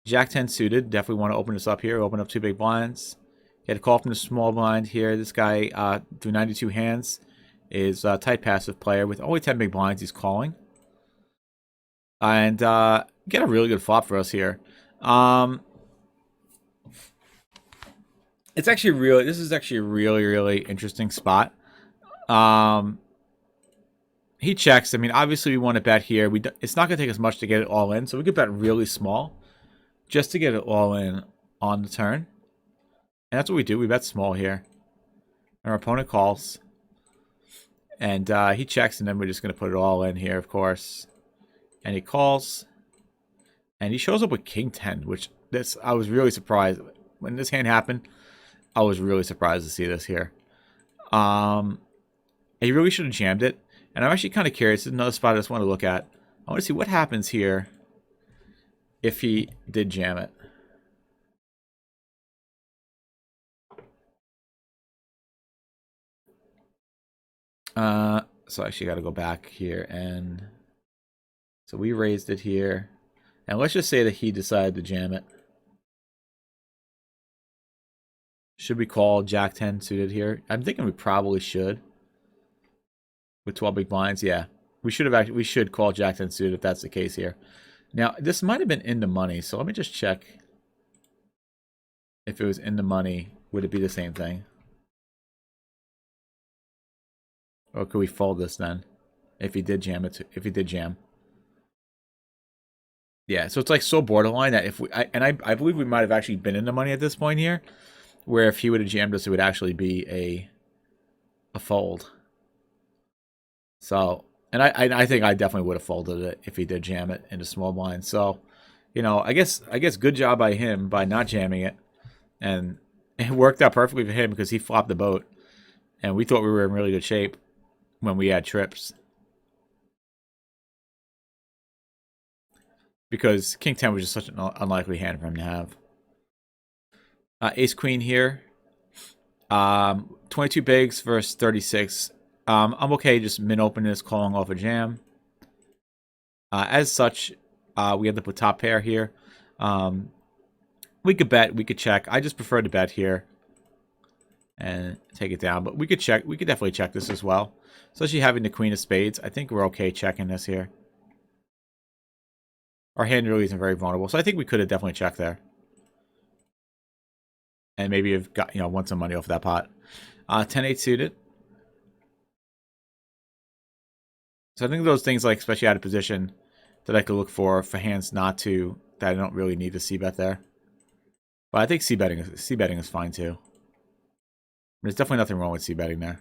S1: Jack-10 suited. Definitely want to open this up here. Open up 2 big blinds. Get a call from the small blind here. This guy, through 92 hands, is a tight passive player. With only 10 big blinds, he's calling. And get a really good flop for us here. It's actually really, this is actually a really, really interesting spot. He checks. I mean, obviously we want to bet here. It's not going to take us much to get it all in, so we could bet really small just to get it all in on the turn. And that's what we do. We bet small here. Our opponent calls. And he checks, and then we're just going to put it all in here, of course. And he calls. And he shows up with King 10, which I was really surprised. When this hand happened, I was really surprised to see this here. He really should have jammed it. And I'm actually kind of curious. This is another spot I just want to look at. I want to see what happens here if he did jam it. So I actually got to go back here. And so we raised it here. And let's just say that he decided to jam it. Should we call Jack-10 suited here? I'm thinking we probably should. With 12 big blinds, yeah. We should call Jack-10 suited if that's the case here. Now, this might have been in the money, so let me just check. If it was in the money, would it be the same thing? Or could we fold this then? If he did jam it, if he did jam. Yeah, so it's like so borderline that if I believe we might have actually been in the money at this point here, where if he would have jammed us, it would actually be a fold. So, and I think I definitely would have folded it if he did jam it into small blind. So, you know, I guess good job by him by not jamming it, and it worked out perfectly for him because he flopped the boat, and we thought we were in really good shape when we had trips. Because King 10 was just such an unlikely hand for him to have. Ace Queen here. 22 bigs versus 36. I'm okay just min opening this, calling off a jam. As such, we end up with top pair here. We could bet, we could check. I just prefer to bet here and take it down. But we could check. We could definitely check this as well. Especially having the Queen of Spades. I think we're okay checking this here. Our hand really isn't very vulnerable. So I think we could have definitely checked there. And maybe have got, you know, won some money off that pot. 10-8 suited. So I think those things, like especially out of position, that I could look for hands not to, that I don't really need to c-bet there. But I think c-betting is fine too. There's definitely nothing wrong with c-betting there.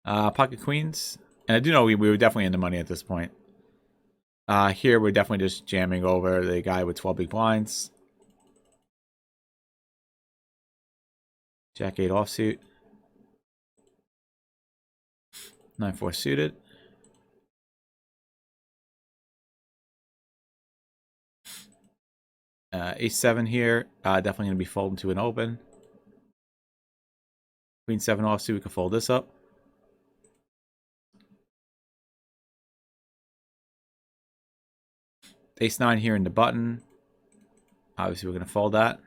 S1: Pocket queens. And I do know we were definitely in the money at this point. Here we're definitely just jamming over the guy with 12 big blinds. Jack 8 offsuit. 9-4 suited. Ace 7 here. Definitely going to be folding to an open. Queen 7 offsuit. We can fold this up. Ace 9 here in the button. Obviously, we're going to fold that.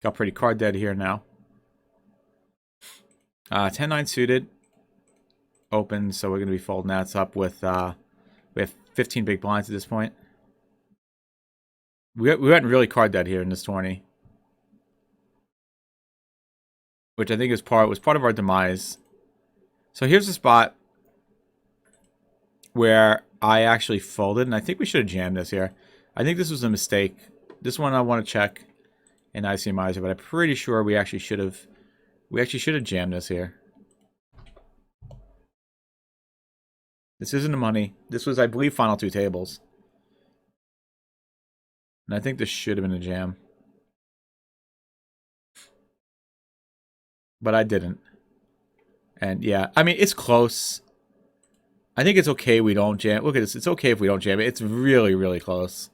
S1: Got pretty card dead here now. 10-9 suited. Open, so we're going to be folding that up with, we have 15 big blinds at this point. We went really card dead here in this tourney. Which I think was part of our demise. So here's a spot where I actually folded, and I think we should have jammed this here. I think this was a mistake. This one I want to check in ICMIZER, but I'm pretty sure we actually should have We actually should have jammed this here. This isn't the money. This was, I believe, final two tables. And I think this should have been a jam. But I didn't. And yeah, I mean, it's close. I think it's okay we don't jam. Look at this. It's okay if we don't jam it. It's really, really close.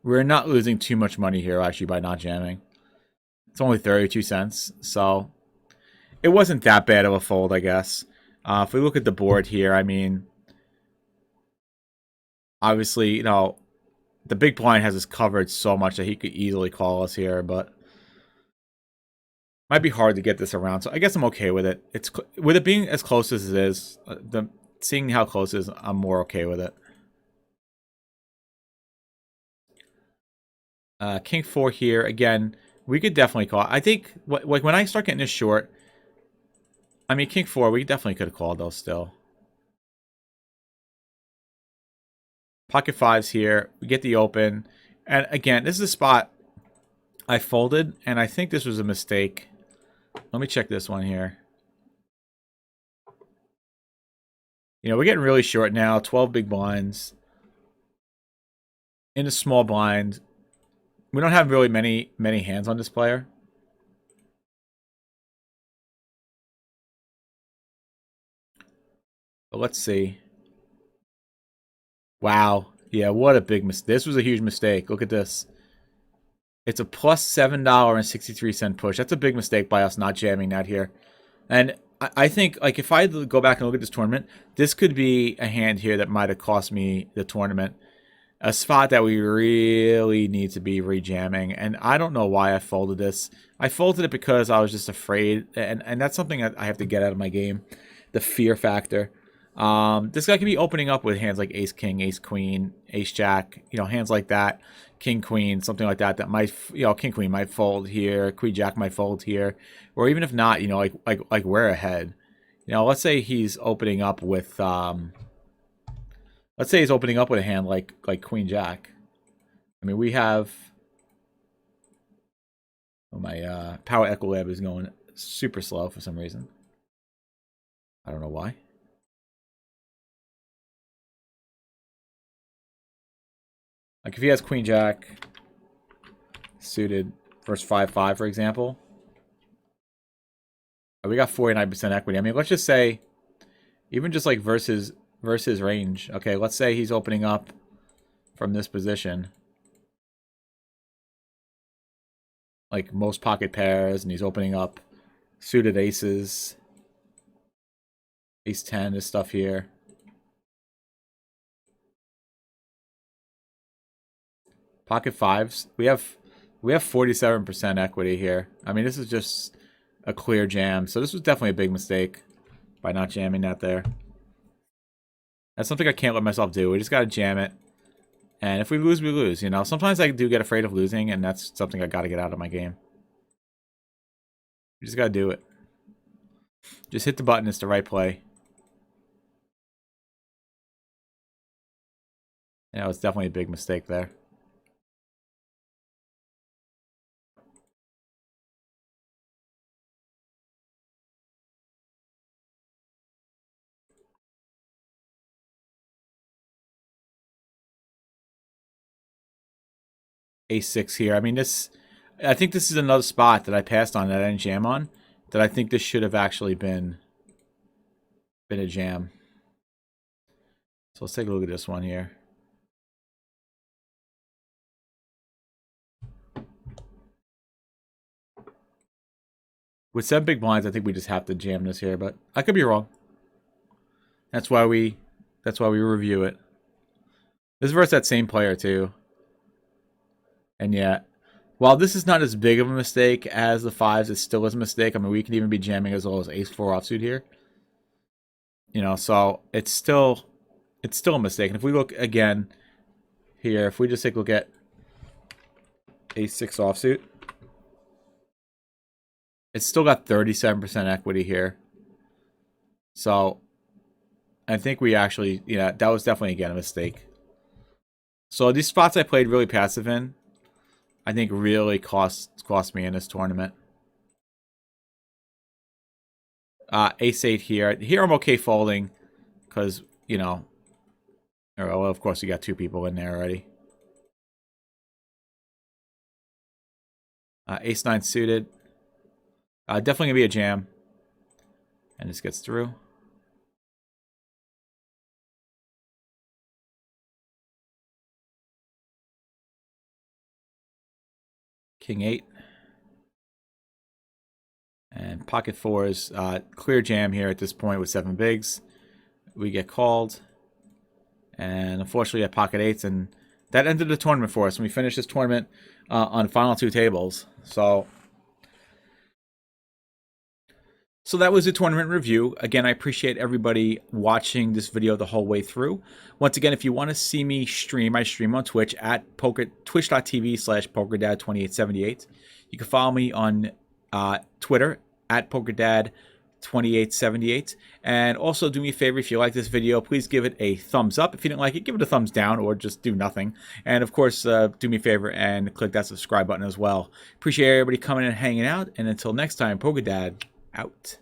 S1: We're not losing too much money here, actually, by not jamming. It's only 32 cents. So it wasn't that bad of a fold, I guess. If we look at the board here, I mean, obviously, you know, the big blind has us covered so much that he could easily call us here, but might be hard to get this around. So I guess I'm okay with it. It's with it being as close as it is. Seeing how close it is, I'm more okay with it. King 4 here again. We could definitely call. I think like when I start getting this short, I mean King 4, we definitely could have called those still. Pocket 5's here. We get the open. And again, this is a spot I folded, and I think this was a mistake. Let me check this one here. You know, we're getting really short now. 12 big blinds. In a small blind. We don't have really many hands on this player. But let's see. Wow. Yeah, what a big mistake. This was a huge mistake. Look at this. It's a plus $7.63 push. That's a big mistake by us not jamming that here. And I think, like, if I go back and look at this tournament, this could be a hand here that might have cost me the tournament. A spot that we really need to be rejamming. And I don't know why I folded this. I folded it because I was just afraid. And that's something I have to get out of my game. The fear factor. This guy could be opening up with hands like Ace King, Ace Queen, Ace Jack, you know, hands like that, King Queen, something like that. That might, you know, King Queen might fold here, Queen Jack might fold here, or even if not, you know, like we're ahead. You know, let's say he's opening up with, let's say he's opening up with a hand like Queen Jack. I mean, we have, oh, my power Equilab is going super slow for some reason. I don't know why. Like if he has Queen Jack suited versus 5-5, for example, we got 49% equity. I mean, let's just say, even just like versus range. Okay, let's say he's opening up from this position, like most pocket pairs, and he's opening up suited aces, ace 10, this stuff here. Pocket fives, we have 47% equity here. I mean, this is just a clear jam. So this was definitely a big mistake by not jamming that there. That's something I can't let myself do. We just got to jam it. And if we lose, we lose. You know, sometimes I do get afraid of losing, and that's something I got to get out of my game. You just got to do it. Just hit the button. It's the right play. Yeah, it was definitely a big mistake there. A6 here. I mean, I think this is another spot that I passed on that I didn't jam on. That I think this should have actually been a jam. So let's take a look at this one here. With 7 big blinds, I think we just have to jam this here, but I could be wrong. That's why we review it. This is versus that same player too. And yeah, while this is not as big of a mistake as the 5s, it still is a mistake. I mean, we can even be jamming as low as ace 4 offsuit here. You know, so it's still a mistake. And if we look again here, if we just take a look at ace 6 offsuit, it's still got 37% equity here. So I think we actually, yeah, that was definitely, again, a mistake. So these spots I played really passive in, I think really cost me in this tournament. Ace-8 here. Here I'm okay folding because, you know, well, of course you got two people in there already. Ace-9 suited. Definitely going to be a jam. And this gets through. King-8. And pocket 4s. Clear jam here at this point with 7 bigs. We get called. And unfortunately at pocket 8s. And that ended the tournament for us. And we finished this tournament on final 2 tables. So that was the tournament review. Again, I appreciate everybody watching this video the whole way through. Once again, if you want to see me stream, I stream on Twitch at twitch.tv/PokerDad2878. You can follow me on Twitter at PokerDad2878. And also do me a favor, if you like this video, please give it a thumbs up. If you didn't like it, give it a thumbs down or just do nothing. And of course, do me a favor and click that subscribe button as well. Appreciate everybody coming and hanging out. And until next time, PokerDad out.